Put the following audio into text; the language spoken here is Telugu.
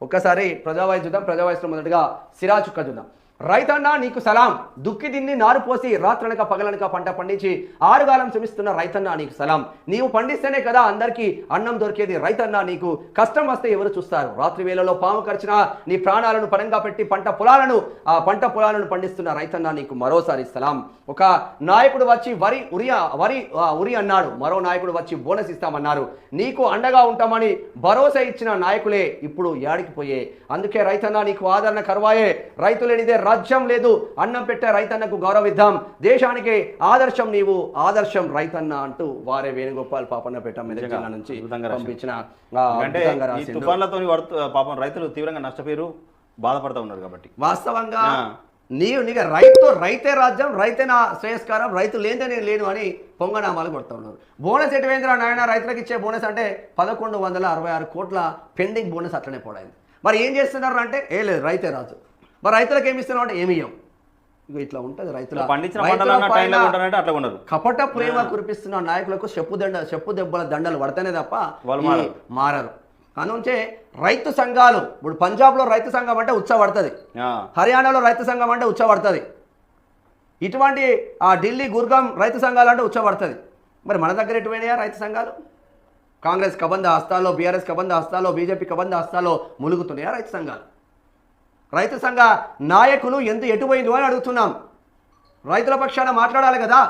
ఒక్కసారి ప్రజావాయిస్ చూద్దాం. ప్రజావాయిస్లో మొదటగా సిరాజ్ చుక్క చూద్దాం. రైతన్న నీకు సలాం, దుక్కి దిన్ని నారు పోసి రాత్రనక పగలనక పంట పండించి ఆరుగాలం శ్రమిస్తున్న రైతన్న నీకు సలాం. నీవు పండిస్తేనే కదా అందరికీ అన్నం దొరికేది. రైతన్న నీకు కష్టం వస్తే ఎవరు చూస్తారు? రాత్రి వేళలో పాము కరిచినా నీ ప్రాణాలను పణంగా పెట్టి పంట పొలాలను పండిస్తున్న రైతన్న నీకు మరోసారి సలాం. ఒక నాయకుడు వచ్చి ఉరి అన్నాడు, మరో నాయకుడు వచ్చి బోనస్ ఇస్తామన్నారు. నీకు అండగా ఉంటామని భరోసా ఇచ్చిన నాయకులే ఇప్పుడు యాడికి పోయే. అందుకే రైతన్న నీకు ఆదరణ కరువాయే. రైతు లేనిదే రాజ్యం లేదు. అన్నం పెట్టే రైతన్నకు గౌరవిద్దాం. దేశానికి ఆదర్శం నీవు, ఆదర్శం రైతన్న అంటూ వారే వేణుగోపాల్ పాపన్నపేట మెదక్ జిల్లా నుంచి పంపించిన తుఫాన్లతో పాపం రైతులు తీవ్రంగా నష్టపోయారు, బాధపడతా ఉన్నారు. కాబట్టి వాస్తవంగా నీకు రైతే రాజ్యం, రైతే నా శ్రేయస్కారం, రైతు లేదే నేను లేను అని పొంగనామాలు కొడుతూ ఉన్నారు. బోనస్ ఎటువేంద్ర నాయన, రైతులకు ఇచ్చే బోనస్ అంటే 1166 కోట్ల పెండింగ్ బోనస్ అట్లనే పోయింది. మరి ఏం చేస్తున్నారు అంటే లేదు రైతే రాజు. మరి రైతులకు ఏమి ఇస్తున్నావు అంటే ఏమి ఇవ్వం. ఇక ఇట్లా ఉంటుంది. కపట ప్రేమ కురిపిస్తున్న నాయకులకు చెప్పు దెబ్బల దండలు పడితేనే తప్ప మారరు. అందుకే రైతు సంఘాలు, ఇప్పుడు పంజాబ్లో రైతు సంఘం అంటే ఉత్సవడుతుంది, హర్యానాలో రైతు సంఘం అంటే ఉత్సవడుతుంది, ఇటువంటి ఢిల్లీ గుర్గాం రైతు సంఘాలు అంటే ఉత్సవడుతుంది. మరి మన దగ్గర ఎటువైనాయా రైతు సంఘాలు? కాంగ్రెస్ కబంధ హస్తాల్లో, బీఆర్ఎస్ కబంధ హస్తాల్లో, బీజేపీ కబంధ హస్తాల్లో ములుగుతున్నాయా రైతు సంఘాలు? రైతు సంఘ నాయకులు ఎటుపోయిందో అని అడుగుతున్నాం. రైతుల పక్షాన మాట్లాడాలి కదా.